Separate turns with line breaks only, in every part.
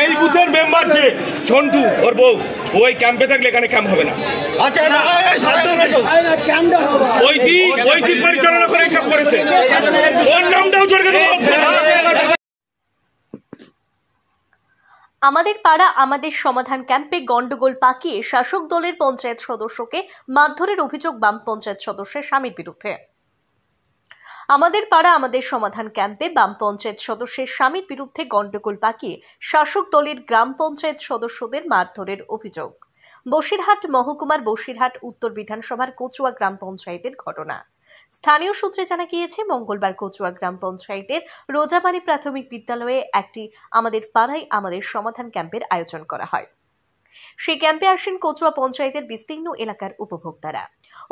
এই বুথের মেম্বার যে ঝন্টু ওর বউ ওই ক্যাম্পে থাকলে এখানে ক্যাম্প হবে না। আচ্ছা ওই দিক পরিচালনা করে সব করেছে, ওর নামটাও জড়িয়ে দেওয়া হচ্ছে।
আমাদের পাড়া আমাদের সমাধান ক্যাম্পে গন্ডগোল পাকিয়ে শাসক দলের পঞ্চায়েত সদস্যকে মারধরের অভিযোগ বাম পঞ্চায়েত সদস্যের স্বামীর বিরুদ্ধে। আমাদের পাড়া আমাদের সমাধান ক্যাম্পে বাম পঞ্চায়েত সদস্যের স্বামীর বিরুদ্ধে গন্ডগোল পাকিয়ে শাসক দলের গ্রাম পঞ্চায়েত সদস্যদের মারধরের অভিযোগ। বসিরহাট মহকুমার বসিরহাট উত্তর বিধানসভার কচুয়া গ্রাম পঞ্চায়েতের ঘটনা। স্থানীয় সূত্রে জানা গিয়েছে, মঙ্গলবার কচুয়া গ্রাম পঞ্চায়েতের রোজাবাড়ি প্রাথমিক বিদ্যালয়ে একটি আমাদের পাড়ায় আমাদের সমাধান ক্যাম্পের আয়োজন করা হয়। সেই ক্যাম্পে আসেন কচুয়া পঞ্চায়েতের বিস্তীর্ণ এলাকার উপভোক্তারা।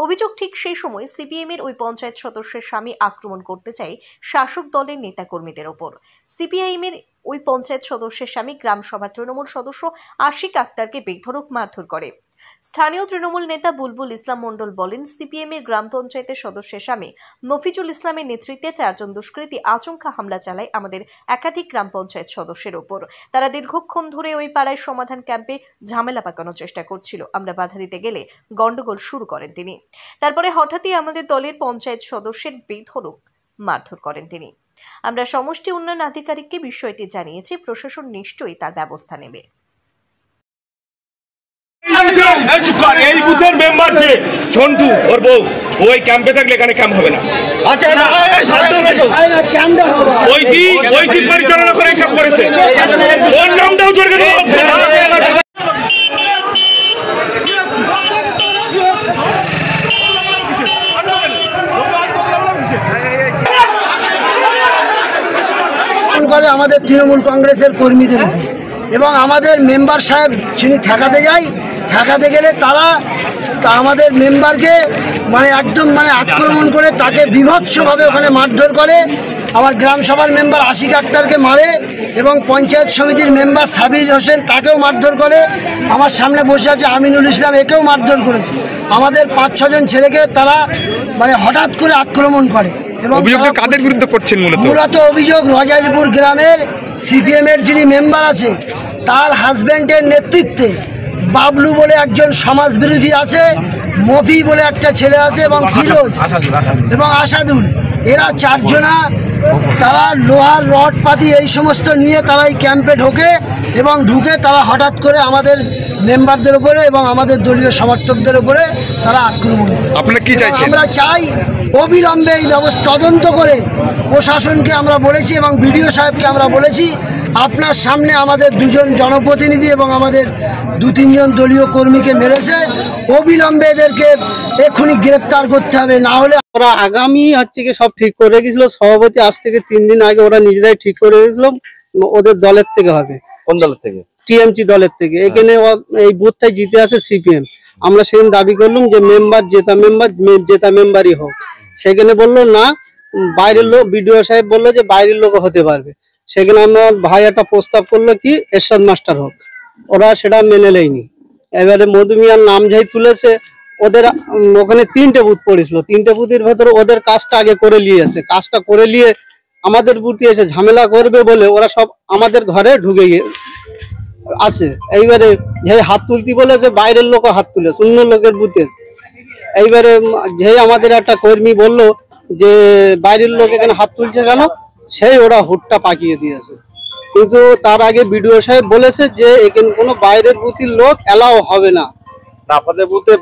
অভিযোগ, ঠিক সেই সময় সিপিএম এর ওই পঞ্চায়েত সদস্যের স্বামী আক্রমণ করতে চায় শাসক দলের নেতাকর্মীদের ওপর। সিপিআইএম এর ওই পঞ্চায়েত সদস্যের স্বামী গ্রাম সভা তৃণমূল সদস্য আশিক আক্তারকে বেধড়ক মারধর করে। স্থানীয় তৃণমূল নেতা বুলবুল ইসলাম মণ্ডল বলেন, সিপিএম এর গ্রাম পঞ্চায়েতের সদস্যের স্বামী মফিজুল ইসলামের নেতৃত্বে 4 জন দুষ্কৃতী আচমকা হামলা চালায় আমাদের একাধিক গ্রাম পঞ্চায়েত সদস্যের ওপর। তারা দীর্ঘক্ষণ ধরে ওই পাড়ায় সমাধান ক্যাম্পে ঝামেলা পাকানোর চেষ্টা করছিল। আমরা বাধা দিতে গেলে গন্ডগোল শুরু করেন তিনি। তারপরে হঠাৎই আমাদের দলের পঞ্চায়েত সদস্যের বেধড়ক মারধর করেন তিনি। আমরা সমষ্টি উন্নয়ন আধিকারিককে বিষয়টি জানিয়েছি, প্রশাসন নিশ্চয়ই তার ব্যবস্থা নেবে।
এই বুথের মেম্বার যে ঝন্টু ওর বউ ওই ক্যাম্পে থাকলে এখানে ক্যাম্প হবে না। আচ্ছা ওই দিক পরিচালনা করে সব করেছে, ওর নামটাও জড়িয়ে দেওয়া হচ্ছে।
করে আমাদের তৃণমূল কংগ্রেসের কর্মীদের উপর এবং আমাদের মেম্বার সাহেব যিনি ঠেকাতে গেলে তারা আমাদের মেম্বারকে একদম আক্রমণ করে তাকে বিভৎসভাবে ওখানে মারধর করে। আমার গ্রাম সভার মেম্বার আশিক আক্তারকে মারে এবং পঞ্চায়েত সমিতির মেম্বার সাবির হোসেন তাকেও মারধর করে। আমার সামনে বসে আছে আমিনুল ইসলাম, একেও মারধর করেছে। আমাদের 5-6 জন ছেলেকে তারা হঠাৎ করে আক্রমণ করে এবং
কাদের বিরুদ্ধে করছেন?
মূলত অভিযোগ রজাইলপুর গ্রামের সিপিএম এর যিনি মেম্বার আছে তার হাজব্যান্ডের নেতৃত্বে বাবলু বলে একজন সমাজ বিরোধী আছে, মফি বলে একটা ছেলে আছে এবং ফিরোজ এবং আসাদুল, এরা 4 জনা তারা লোহার রড পাতি এই সমস্ত নিয়ে তারা এই ক্যাম্পে ঢোকে এবং ঢুকে তারা হঠাৎ করে আমাদের মেম্বারদের উপরে এবং আমাদের দলীয় সমর্থকদের উপরে তারা আক্রমণ করে।
আপনারা কি চাইছেন?
আমরা চাই অবিলম্বে এই ব্যবস্থা তদন্ত করে প্রশাসনকে আমরা বলেছি এবং বিডিও সাহেবকে আমরা বলেছি, আপনার সামনে আমাদের 2 জন জনপ্রতিনিধি এবং আমাদের 2-3 জন দলীয় কর্মীকে মেরেছে, অবিলম্বে এদেরকে এক্ষুনি গ্রেপ্তার করতে হবে, না হলে
ওরা আগামী কি সব ঠিক করে রেখেছিল। সভাপতি আজ থেকে 3 দিন আগে ওরা নিজেরাই ঠিক করে রেখেছিল ওদের দলের থেকে হবে। কোন দলের থেকে? টিএমসি দলের থেকে। এখানে এই বুথটাই জিতে আছে সিপিএম। আমরা সেদিন দাবি করলাম যে জেতা মেম্বারই হোক। সেখানে বললো না, বাইরের লোক, বিডিও সাহেব বললো যে বাইরের লোক হতে পারবে। সেখানে আমার ভাই একটা প্রস্তাব করলো কি এরশাদ মাস্টার হোক, ওরা সেটা মেনে নেয়নি। এবারে মধুমিয়ার নাম যাই তুলেছে, ওদের ওখানে 3টে বুথ পড়েছিল, 3টে বুথের ভেতরে ওদের কাজটা আগে করে নিয়েছে। কাজটা করে নিয়ে আমাদের বুথে এসে ঝামেলা করবে বলে ওরা সব আমাদের ঘরে ঢুকে আছে। এইবারে যে হাত তুলতে বলেছে বাইরের লোকও হাত তুলেছে অন্য লোকের বুথের। এইবারে যে আমাদের একটা কর্মী বলল যে বাইরের লোক এখানে হাত তুলছে কেন, সেই ওরা হুটটা পাকিয়ে দিয়েছে। কিন্তু তার আগে বিডিও সাহেব বলেছে যে এখানে কোনো বাইরের বুথের লোক এলাও হবে না।
আপনাদের বুথে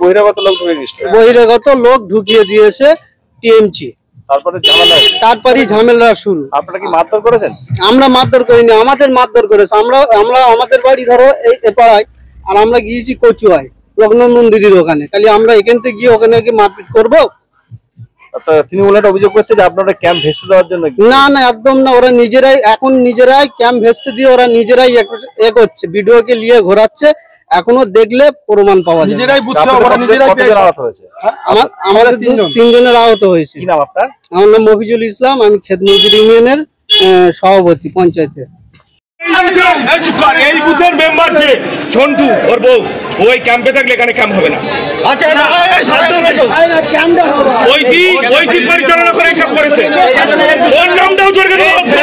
বহিরাগত লোক ঢুকিয়ে দিয়েছে টিএমসি। তারপরে ঝামেলা শুরু।
আপনারা কি মারধর করেছেন?
আমরা মারধর করিনি, আমাদের মারধর করেছে। আমরা আমাদের বাড়ি ধরো এই পাড়ায়, আর আমরা গিয়েছি কচুয়ায় রঘুনাথ মন্দিরের ওখানে। তাহলে আমরা এখান থেকে গিয়ে ওখানে কি মারপিট করবো?
তৃণমূল অভিযোগ করছে যে আপনারা ক্যাম্প ভেস্তে দেওয়ার জন্য।
না একদম না, ওরা নিজেরাই ক্যাম্প ভেস্তে দিয়ে ওরা নিজেরাই করছে, ভিডিওকে নিয়ে ঘোরাচ্ছে। এখনো দেখলে প্রমাণ পাওয়া যায়। আমাদের 3 জনের আহত হয়েছে। আমার নাম মফিজুল ইসলাম, আমি খেতমজুর ইউনিয়নের সভাপতি পঞ্চায়েতের।
এই বুথের মেম্বার যে ঝন্টু ওর বউ ওই ক্যাম্পে থাকলে এখানে ক্যাম্প হবে না। আচ্ছা ওই দিক পরিচালনা করে সব করেছে, ওর নামটাও জড়িয়ে দেওয়া হচ্ছে।